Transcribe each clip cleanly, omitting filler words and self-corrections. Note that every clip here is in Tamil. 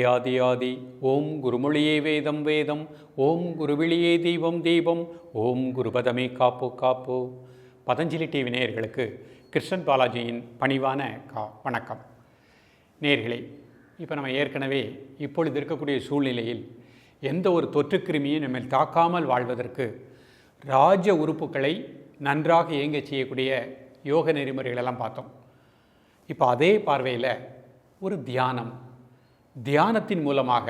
ஆதி ஆதி. ஓம் குருமொழியே வேதம் வேதம். ஓம் குருவிழியே தீபம் தீபம். ஓம் குருபதமே காப்பு காப்பு. பதஞ்சலி டிவி நேயர்களுக்கு கிருஷ்ணன் பாலாஜியின் பணிவான வணக்கம். நேயர்களே, இப்போ நம்ம ஏற்கனவே இப்பொழுது இருக்கக்கூடிய சூழ்நிலையில் எந்த ஒரு தொற்றுக்கிருமியும் நம்மை தாக்காமல் வாழ்வதற்கு ராஜ உறுப்புகளை நன்றாக இயங்க செய்யக்கூடிய யோக நெறிமுறைகளெல்லாம் பார்த்தோம். இப்போ அதே பார்வையில் ஒரு தியானத்தின் மூலமாக,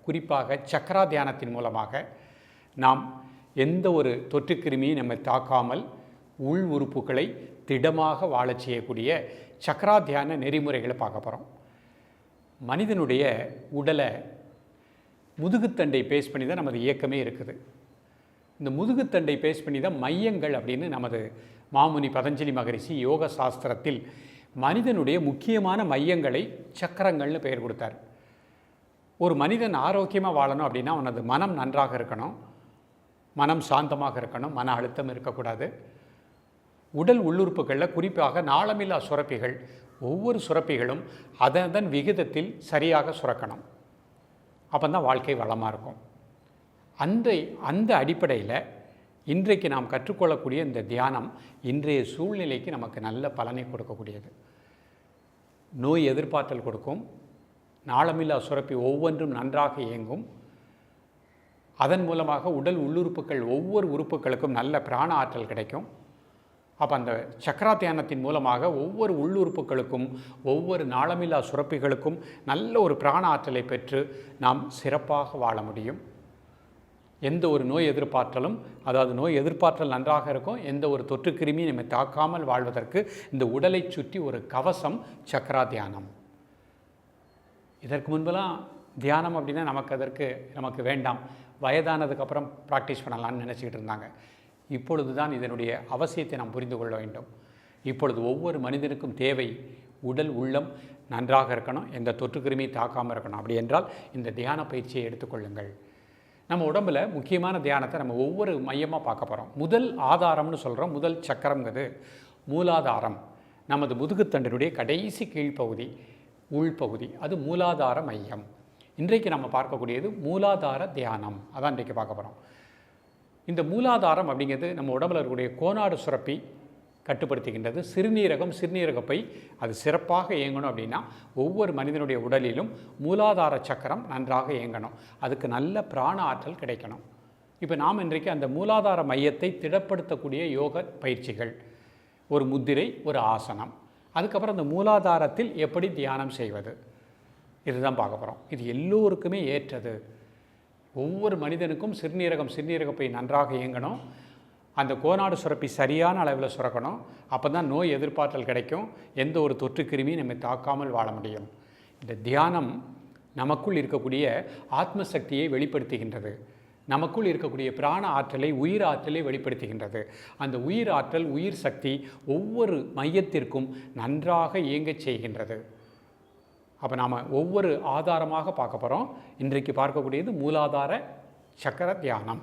குறிப்பாக சக்கரா தியானத்தின் மூலமாக நாம் எந்த ஒரு தொற்றுக்கிருமியும் நம்மை தாக்காமல் உள் உறுப்புகளை திடமாக வாழச் செய்யக்கூடிய சக்கரா தியான நெறிமுறைகளை பார்க்க போகிறோம். மனிதனுடைய உடலை முதுகுத்தண்டை பேஸ் பண்ணி தான் நமது இயக்கமே இருக்குது. இந்த முதுகுத்தண்டை பேஸ் பண்ணி தான் மையங்கள் அப்படின்னு நமது மாமுனி பதஞ்சலி மகரிஷி யோக சாஸ்திரத்தில் மனிதனுடைய முக்கியமான மையங்களை சக்கரங்கள்னு பெயர் கொடுத்தார். ஒரு மனிதன் ஆரோக்கியமாக வாழணும் அப்படின்னா அவனது மனம் நன்றாக இருக்கணும், மனம் சாந்தமாக இருக்கணும், மன அழுத்தம் இருக்கக்கூடாது. உடல் உள்ளுறுப்புகளில் குறிப்பாக நாளமில்லா சுரப்பிகள், ஒவ்வொரு சுரப்பிகளும் அதன் விகிதத்தில் சரியாக சுரக்கணும். அப்போ தான் வாழ்க்கை வளமாக இருக்கும். அந்த அடிப்படையில் இன்றைக்கு நாம் கற்றுக்கொள்ளக்கூடிய இந்த தியானம் இன்றைய சூழ்நிலைக்கு நமக்கு நல்ல பலனை கொடுக்கக்கூடியது. நோய் எதிர்ப்பாற்றல் கொடுக்கும், நாளமில்லா சுரப்பி ஒவ்வொன்றும் நன்றாக இயங்கும். அதன் மூலமாக உடல் உள்ளுறுப்புகள் ஒவ்வொரு உறுப்புகளுக்கும் நல்ல பிராண ஆற்றல் கிடைக்கும். அப்போ அந்த சக்கரா தியானத்தின் மூலமாக ஒவ்வொரு உள்ளுறுப்புகளுக்கும் ஒவ்வொரு நாளமில்லா சுரப்பிகளுக்கும் நல்ல ஒரு பிராண ஆற்றலை பெற்று நாம் சிறப்பாக வாழ முடியும். எந்த ஒரு நோய் எதிர்ப்பாற்றலும், அதாவது நோய் எதிர்ப்பாற்றல் நன்றாக இருக்கும், எந்த ஒரு தொற்றுக்கிருமியும் நம்மை தாக்காமல் வாழ்வதற்கு இந்த உடலை சுற்றி ஒரு கவசம் சக்கரா தியானம். இதற்கு முன்பெல்லாம் தியானம் அப்படின்னா நமக்கு வேண்டாம், வயதானதுக்கப்புறம் ப்ராக்டிஸ் பண்ணலான்னு நினச்சிக்கிட்டு இருந்தாங்க. இப்பொழுது தான் இதனுடைய அவசியத்தை நாம் புரிந்து கொள்ள வேண்டும். இப்பொழுது ஒவ்வொரு மனிதனுக்கும் தேவை உடல் உள்ளம் நன்றாக இருக்கணும், எந்த தொற்றுக்கிருமியும் தாக்காமல் இருக்கணும். அப்படி என்றால் இந்த தியான பயிற்சியை எடுத்துக்கொள்ளுங்கள். நம்ம உடம்பில் முக்கியமான தியானத்தை நம்ம ஒவ்வொரு மையமாக பார்க்க போகிறோம். முதல் ஆதாரம்னு சொல்கிறோம். முதல் சக்கரங்கிறது மூலாதாரம், நமது முதுகுத்தண்டினுடைய கடைசி கீழ்ப்பகுதி, உள்பகுதி, அது மூலாதார மையம். இன்றைக்கு நம்ம பார்க்கக்கூடியது மூலாதார தியானம், அதான் இன்றைக்கு பார்க்க போகிறோம். இந்த மூலாதாரம் அப்படிங்கிறது நம்ம உடம்பில் இருக்கக்கூடிய கோனாடு சுரப்பி கட்டுப்படுத்துகின்றது. சிறுநீரகப்பை அது சிறப்பாக இயங்கணும் அப்படின்னா ஒவ்வொரு மனிதனுடைய உடலிலும் மூலாதார சக்கரம் நன்றாக இயங்கணும். அதுக்கு நல்ல பிராண ஆற்றல் கிடைக்கணும். இப்போ நாம் இன்றைக்கு அந்த மூலாதார மையத்தை திடப்படுத்தக்கூடிய யோக பயிற்சிகள், ஒரு முத்திரை, ஒரு ஆசனம், அதுக்கப்புறம் அந்த மூலாதாரத்தில் எப்படி தியானம் செய்வது, இதுதான் பார்க்க போகிறோம். இது எல்லோருக்குமே ஏற்றது. ஒவ்வொரு மனிதனுக்கும் சிறுநீரகப்பை நன்றாக இயங்கணும், அந்த கோனாடு சுரப்பி சரியான அளவில் சுரக்கணும். அப்போ தான் நோய் எதிர்ப்பாற்றல் கிடைக்கும், எந்த ஒரு தொற்றுக்கிருமியும் நம்மை தாக்காமல் வாழ முடியும். இந்த தியானம் நமக்குள் இருக்கக்கூடிய ஆத்ம சக்தியை வெளிப்படுத்துகின்றது. நமக்குள் இருக்கக்கூடிய பிராண ஆற்றலை, உயிர் ஆற்றலை வெளிப்படுத்துகின்றது. அந்த உயிர் ஆற்றல், உயிர் சக்தி ஒவ்வொரு மையத்திற்கும் நன்றாக இயங்கச் செய்கின்றது. அப்போ நாம் ஒவ்வொரு ஆதாரமாக பார்க்க போகிறோம். இன்றைக்கு பார்க்கக்கூடியது மூலாதார சக்கர தியானம்,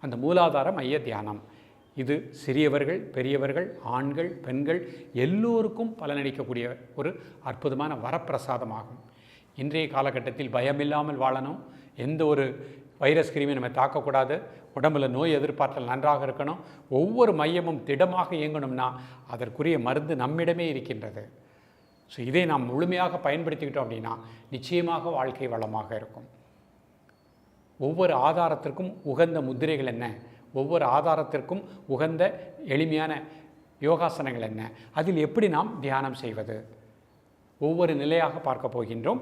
அந்த மூலாதார மைய தியானம். இது சிறியவர்கள், பெரியவர்கள், ஆண்கள், பெண்கள் எல்லோருக்கும் பலனளிக்கக்கூடிய ஒரு அற்புதமான வரப்பிரசாதமாகும். இன்றைய காலகட்டத்தில் பயமில்லாமல் வாழணும், எந்த ஒரு வைரஸ் கிருமியும் நம்ம தாக்கக்கூடாது, உடம்பில் நோய் எதிர்ப்பாற்றல் நன்றாக இருக்கணும், ஒவ்வொரு மையமும் திடமாக இயங்கணும்னா அதற்குரிய மருந்து நம்மிடமே இருக்கின்றது. ஸோ இதை நாம் முழுமையாக பயன்படுத்திக்கிட்டோம் அப்படின்னா நிச்சயமாக வாழ்க்கை வளமாக இருக்கும். ஒவ்வொரு ஆதாரத்திற்கும் உகந்த முத்திரைகள் என்ன, ஒவ்வொரு ஆதாரத்திற்கும் உகந்த எளிமையான யோகாசனங்கள் என்ன, அதில் எப்படி நாம் தியானம் செய்வது, ஒவ்வொரு நிலையாக பார்க்க போகின்றோம்.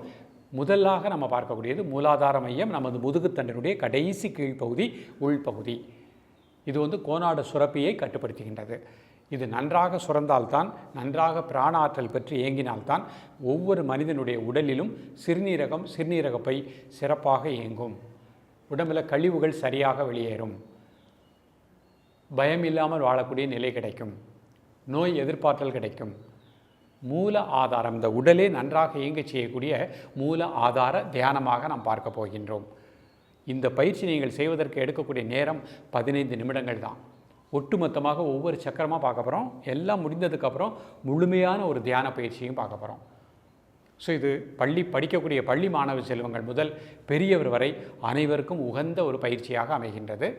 முதலாக நம்ம பார்க்கக்கூடியது மூலாதார மையம், நமது முதுகுத்தண்டினுடைய கடைசி கீழ்ப்பகுதி, உள்பகுதி. இது கோனாடு சுரப்பியை கட்டுப்படுத்துகின்றது. இது நன்றாக சுரந்தால்தான், நன்றாக பிராண ஆற்றல் பெற்று இயங்கினால்தான் ஒவ்வொரு மனிதனுடைய உடலிலும் சிறுநீரகப்பை சிறப்பாக இயங்கும். உடம்பில் கழிவுகள் சரியாக வெளியேறும், பயம் இல்லாமல் வாழக்கூடிய நிலை கிடைக்கும், நோய் எதிர்ப்பாற்றல் கிடைக்கும். மூல ஆதாரம், இந்த உடலே நன்றாக இயங்க செய்யக்கூடிய மூல ஆதார தியானமாக நாம் பார்க்க போகின்றோம். இந்த பயிற்சி நீங்கள் செய்வதற்கு எடுக்கக்கூடிய நேரம் 15 நிமிடங்கள் தான். ஒட்டுமொத்தமாக ஒவ்வொரு சக்கரமாக பார்க்க போகிறோம். எல்லாம் முடிந்ததுக்கப்புறம் முழுமையான ஒரு தியான பயிற்சியும் பார்க்க போகிறோம். ஸோ இது படிக்கக்கூடிய பள்ளி மாணவ செல்வங்கள் முதல் பெரியவர் வரை அனைவருக்கும் உகந்த ஒரு பயிற்சியாக அமைகின்றது.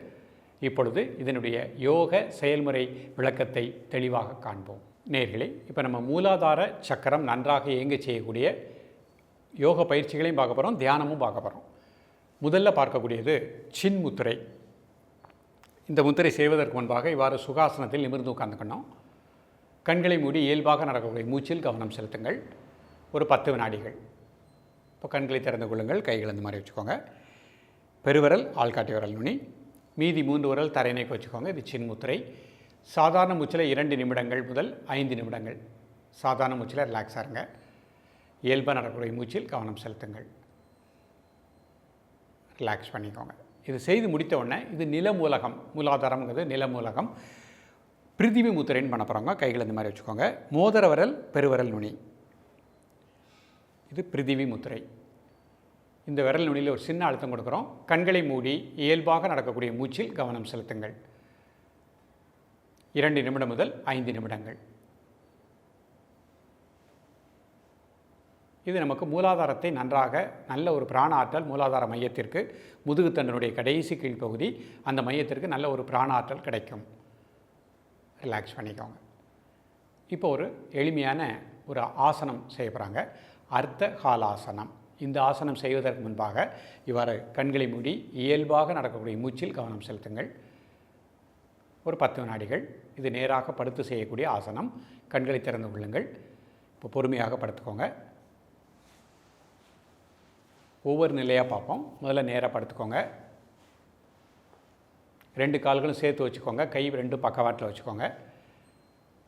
இப்பொழுது இதனுடைய யோக செயல்முறை விளக்கத்தை தெளிவாக காண்போம். நேர்களே, இப்போ நம்ம மூலாதார சக்கரம் நன்றாக இயங்க செய்யக்கூடிய யோக பயிற்சிகளையும் பார்க்க போகிறோம், தியானமும் பார்க்க போகிறோம். முதல்ல பார்க்கக்கூடியது சின் முத்திரை. இந்த முத்திரை செய்வதற்கு முன்பாக இவ்வாறு சுகாசனத்தில் நிமிர்ந்து உட்கார்ந்துக்கணும். கண்களை மூடி இயல்பாக நடக்கக்கூடிய மூச்சில் கவனம் செலுத்துங்கள். ஒரு 10 வினாடிகள். இப்போ கண்களை திறந்து கொள்ளுங்கள். கைகள் இந்த மாதிரி வச்சுக்கோங்க. பெருவிரல் ஆள்காட்டி விரல் நுனி, மீதி 3 விரல் தரைநீக்க வச்சுக்கோங்க. இது சின் முத்திரை. சாதாரண மூச்சில் 2 நிமிடங்கள் முதல் 5 நிமிடங்கள் சாதாரண மூச்சில் ரிலாக்ஸாக இருங்க. இயல்பாக நடக்கக்கூடிய மூச்சில் கவனம் செலுத்துங்கள். ரிலாக்ஸ் பண்ணிக்கோங்க. இது செய்து முடித்த உடனே இது நிலமூலகம், மூலாதாரம்ங்கிறது நிலமூலகம். பிரிதிவி முத்திரைன்னு பண்ண போகிறாங்க. கைகள் இந்த மாதிரி வச்சுக்கோங்க. மோதிர விரல் பெருவிரல் நுனி, இது பிரிதிவி முத்திரை. இந்த விரல் நுனியில் ஒரு சின்ன அழுத்தம் கொடுக்குறோம். கண்களை மூடி இயல்பாக நடக்கக்கூடிய மூச்சில் கவனம் செலுத்துங்கள். 2 நிமிடம் முதல் 5 நிமிடங்கள். இது நமக்கு மூலாதாரத்தை நன்றாக நல்ல ஒரு பிராண ஆற்றல் மூலாதார மையத்திற்கு, முதுகுத்தண்டனுடைய கடைசி கீழ்ப்பகுதி அந்த மையத்திற்கு நல்ல ஒரு பிராண ஆற்றல் கிடைக்கும். ரிலாக்ஸ் பண்ணிக்கோங்க. இப்போ ஒரு எளிமையான ஒரு ஆசனம் செய்ய போகிறாங்க, அர்த்த ஹாலாசனம். இந்த ஆசனம் செய்வதற்கு முன்பாக இவ்வாறு கண்களை மூடி இயல்பாக நடக்கக்கூடிய மூச்சில் கவனம் செலுத்துங்கள். ஒரு 10 வினாடிகள். இது நேராக படுத்து செய்யக்கூடிய ஆசனம். கண்களை திறந்து கொள்ளுங்கள். இப்போ பொறுமையாக படுத்துக்கோங்க. ஒவ்வொரு நிலையாக பார்ப்போம். முதல்ல நேராக படுத்துக்கோங்க. 2 கால்களும் சேர்த்து வச்சுக்கோங்க. கை 2 பக்கவாட்டில் வச்சுக்கோங்க.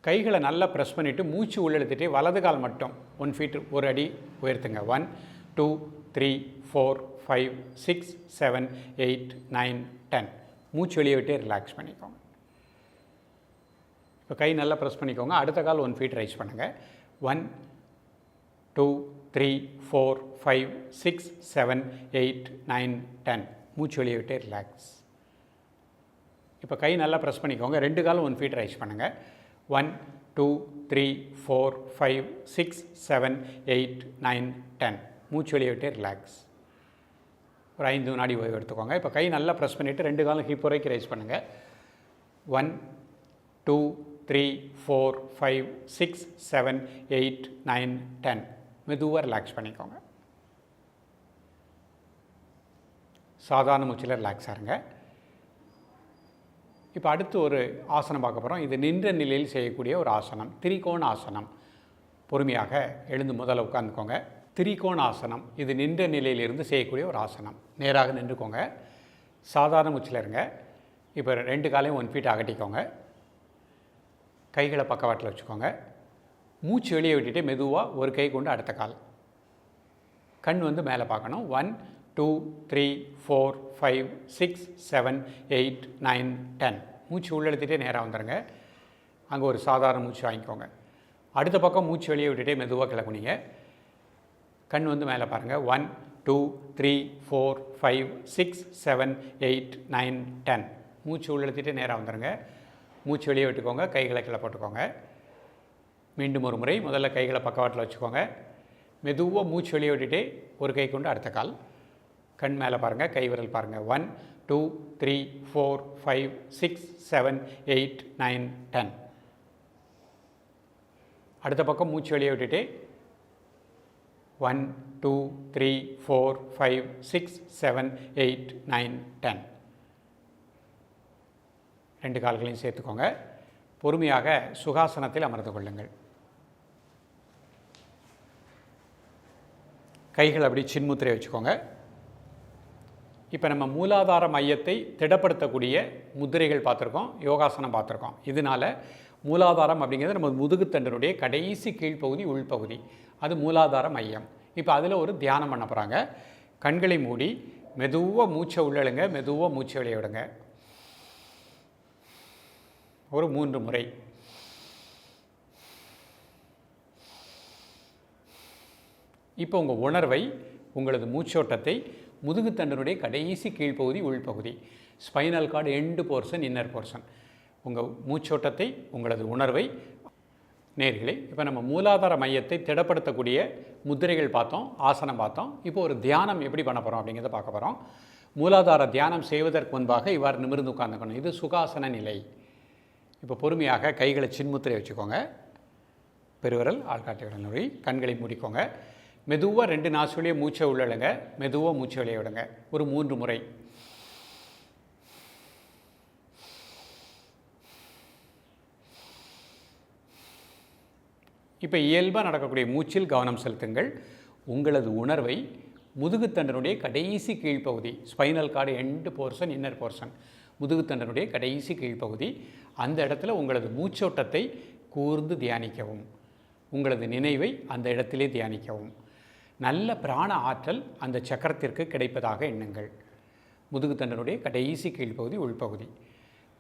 கைகளை நல்லா ப்ரெஸ் பண்ணிவிட்டு மூச்சு உள்ளெழுத்துட்டு வலது கால் மட்டும் 1 ஃபீட் 1 அடி உயர்த்துங்க. 1 2 3 4 5 6 7 8 9 10. மூச்சு வெளியே விட்டு ரிலாக்ஸ் பண்ணிக்கோங்க. இப்போ கை நல்லா ப்ரெஸ் பண்ணிக்கோங்க. அடுத்த கால் 1 ஃபீட் ரைஸ் பண்ணுங்கள். 1 2 3 4 5 6 7 8 9 10. மூச்சு வெளியே விட்டு ரிலாக்ஸ். இப்போ கை நல்லா ப்ரெஸ் பண்ணிக்கோங்க. 2 காலும் 1 ஃபீட் ரைஸ் பண்ணுங்கள். 1 2 3 4 5 6 7 8 9 10. மூச்சு வெளியே விட்டு ரிலாக்ஸ். ஒரு 5 வினாடி ஓய்வு எடுத்துக்கோங்க. இப்போ கை நல்லா ப்ரெஸ் பண்ணிவிட்டு 2 காலும் ஹிப் வரைக்கும் ரைஸ் பண்ணுங்கள். 1 2 3 4 5 6 7 8 9 10. மெதுவாக ரிலாக்ஸ் பண்ணிக்கோங்க. சாதாரண மூச்சில் ரிலாக்ஸ் ஆகுங்க. இப்போ அடுத்து ஒரு ஆசனம் பார்க்க போகிறோம். இது நின்ற நிலையில் செய்யக்கூடிய ஒரு ஆசனம், திரிகோண ஆசனம். பொறுமையாக எழுந்து முதல்ல உட்காந்துக்கோங்க. திரிகோண ஆசனம் இது நின்ற நிலையிலிருந்து செய்யக்கூடிய ஒரு ஆசனம். நேராக நின்றுக்கோங்க. சாதாரண மூச்சில் இருங்க. இப்போ 2 காலையும் 1 ஃபீட் அகட்டிக்கோங்க. கைகளை பக்கவாட்டில் வச்சுக்கோங்க. மூச்சு வெளியே விட்டுட்டு மெதுவாக ஒரு கை கொண்டு அடுத்த கால். கண் மேலே பார்க்கணும். 1 2 3 4 5 6 7 8 9 10. மூச்சு உள்ளெடுத்துகிட்டே நேராக வந்துடுங்க. அங்கே ஒரு சாதாரண மூச்சு வாங்கிக்கோங்க. அடுத்த பக்கம் மூச்சு வெளியே விட்டுட்டே மெதுவாக கிளம்புனீங்க. கண் மேலே பாருங்கள். 1 2 3 4 5 6 7 8 9 10. மூச்சு உள்ளெடுத்துகிட்டே நேராக வந்துடுங்க. மூச்சு வெளியே விட்டுக்கோங்க. கைகளை கீழே போட்டுக்கோங்க. மீண்டும் ஒரு முறை. முதல்ல கைகளை பக்கவாட்டில் வச்சுக்கோங்க. மெதுவாக மூச்சு வெளியே விட்டுட்டே ஒரு கை கொண்டு அடுத்த கால். கண் மேலே பாருங்கள். கை விரல் பாருங்கள். 1 2 3 4 5 6 7 8 9 10. அடுத்த பக்கம் மூச்சு வெளியே விட்டுட்டு 1 2 3 4 5 6 7 8 9 10. 2 கால்களையும் சேர்த்துக்கோங்க. பொறுமையாக சுகாசனத்தில் அமர்ந்து கொள்ளுங்கள். கைகள் அப்படி சின்முத்திரை வச்சுக்கோங்க. இப்போ நம்ம மூலாதார மையத்தை திடப்படுத்தக்கூடிய முத்திரைகள் பார்த்துருக்கோம், யோகாசனம் பார்த்துருக்கோம். இதனால் மூலாதாரம் அப்படிங்கிறது நம்ம முதுகுத்தண்டனுடைய கடைசி கீழ்ப்பகுதி, உள்பகுதி, அது மூலாதார மையம். இப்போ அதில் ஒரு தியானம் பண்ண போகிறாங்க. கண்களை மூடி மெதுவாக மூச்சை உள்ளழுங்க, மெதுவாக மூச்சை வெளியே விடுங்க. ஒரு 3 முறை. இப்போ உங்கள் உணர்வை, உங்களது மூச்சோட்டத்தை முதுகுத்தண்டனுடைய கடைசி கீழ்ப்பகுதி, உள்பகுதி, spinal cord end portion, inner portion, உங்கள் மூச்சோட்டத்தை, உங்களது உணர்வை நேர்களே, இப்போ நம்ம மூலாதார மையத்தை திடப்படுத்தக்கூடிய முத்திரைகள் பார்த்தோம், ஆசனம் பார்த்தோம். இப்போ ஒரு தியானம் எப்படி பண்ண போகிறோம் அப்படிங்கிறத பார்க்க போகிறோம். மூலாதார தியானம் செய்வதற்கு முன்பாக இவ்வாறு நிமிர்ந்து உட்கார்ந்துக்கணும். இது சுகாசன நிலை. இப்போ பொறுமையாக கைகளை சின்முத்திரை வச்சுக்கோங்க. பெருவிரல் ஆள்காட்டி விரல் நுழி, கண்களை மூடிக்கோங்க. மெதுவாக 2 நாசுலேயே மூச்சை உள்ளழுங்க, மெதுவாக மூச்சை வெளியே விடுங்க. ஒரு 3 முறை. இப்போ இயல்பாக நடக்கக்கூடிய மூச்சில் கவனம் செலுத்துங்கள். உங்களது உணர்வை முதுகுத்தண்டனுடைய கடைசி கீழ்ப்பகுதி, spinal cord end portion, inner portion, முதுகுத்தண்டனுடைய கடைசி கீழ்ப்பகுதி, அந்த இடத்துல உங்களது மூச்சோட்டத்தை கூர்ந்து தியானிக்கவும். உங்களது நினைவை அந்த இடத்திலே தியானிக்கவும். நல்ல பிராண ஆற்றல் அந்த சக்கரத்திற்கு கிடைப்பதாக எண்ணுங்கள். முதுகுத்தண்டனுடைய கடைசி கீழ்ப்பகுதி, உள்பகுதி.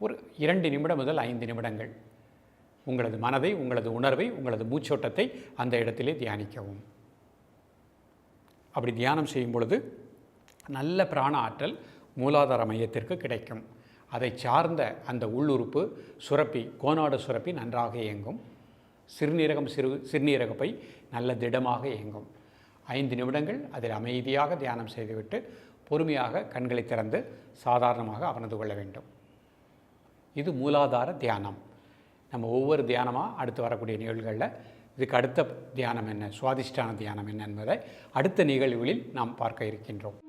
ஒரு 2 நிமிடம் முதல் 5 நிமிடங்கள் உங்களது மனதை, உங்களது உணர்வை, உங்களது மூச்சோட்டத்தை அந்த இடத்திலே தியானிக்கவும். அப்படி தியானம் செய்யும் பொழுது நல்ல பிராண ஆற்றல் மூலாதார மையத்திற்கு கிடைக்கும். அதை சார்ந்த அந்த உள்ளுறுப்பு சுரப்பி, கோனாடு சுரப்பி நன்றாக இயங்கும். சிறுநீரகம், சிறுநீரகப்பை நல்ல திடமாக இயங்கும். 5 நிமிடங்கள் அதில் அமைதியாக தியானம் செய்துவிட்டு பொறுமையாக கண்களை திறந்து சாதாரணமாக அமர்ந்து கொள்ள வேண்டும். இது மூலாதார தியானம். நம்ம ஒவ்வொரு தியானமாக அடுத்து வரக்கூடிய நிகழ்வுகளில் இதுக்கு அடுத்த தியானம் என்ன, சுவாதிஷ்டான தியானம் என்ன என்பதை அடுத்த நிகழ்வுகளில் நாம் பார்க்க இருக்கின்றோம்.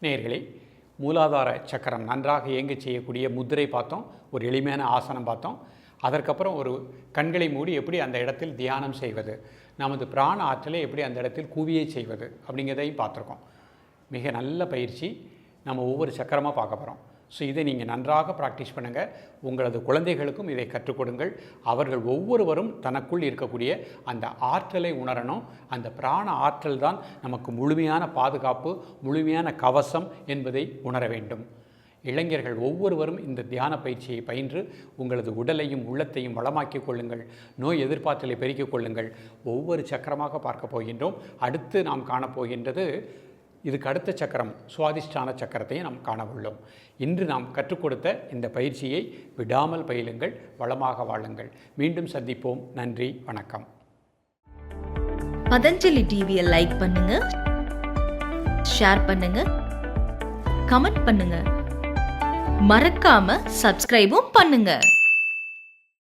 நேயர்களே, மூலாதார சக்கரம் நன்றாக இயங்க செய்யக்கூடிய முத்திரை பார்த்தோம், ஒரு எளிமையான ஆசனம் பார்த்தோம். அதற்கப்புறம் ஒரு கண்களை மூடி எப்படி அந்த இடத்தில் தியானம் செய்வது, நமது பிராண ஆற்றலை எப்படி அந்த இடத்தில் குவியை செய்வது அப்படிங்கிறதையும் பார்த்துருக்கோம். மிக நல்ல பயிற்சி. நம்ம ஒவ்வொரு சக்கரமாக பார்க்க போகிறோம். ஸோ இதை நீங்கள் நன்றாக ப்ராக்டிஸ் பண்ணுங்கள். உங்களது குழந்தைகளுக்கும் இதை கற்றுக் கொடுங்கள். அவர்கள் ஒவ்வொருவரும் தனக்குள் இருக்கக்கூடிய அந்த ஆற்றலை உணரணும். அந்த பிராண ஆற்றல் தான் நமக்கு முழுமையான பாதுகாப்பு, முழுமையான கவசம் என்பதை உணர வேண்டும். இளைஞர்கள் ஒவ்வொருவரும் இந்த தியான பயிற்சியை பயின்று உங்களது உடலையும் உள்ளத்தையும் வளமாக்கிக் கொள்ளுங்கள். நோய் எதிர்ப்பாற்றலை பெருக்கிக் கொள்ளுங்கள். ஒவ்வொரு சக்கரமாக பார்க்க போகின்றோம். அடுத்து நாம் காணப்போகின்றது, இதுக்கு அடுத்த சக்கரம் சுவாதிஷ்டான சக்கரத்தையும் நாம் காண உள்ளோம். இன்று நாம் கற்றுக் கொடுத்த இந்த பயிற்சியை விடாமல் பயிலுங்கள், வளமாக வாழுங்கள். மீண்டும் சந்திப்போம். நன்றி, வணக்கம். பதஞ்சலி டிவியை லைக் பண்ணுங்க, ஷேர் பண்ணுங்க, கமெண்ட் பண்ணுங்க, மறக்காம சப்ஸ்கிரைபும் பண்ணுங்க.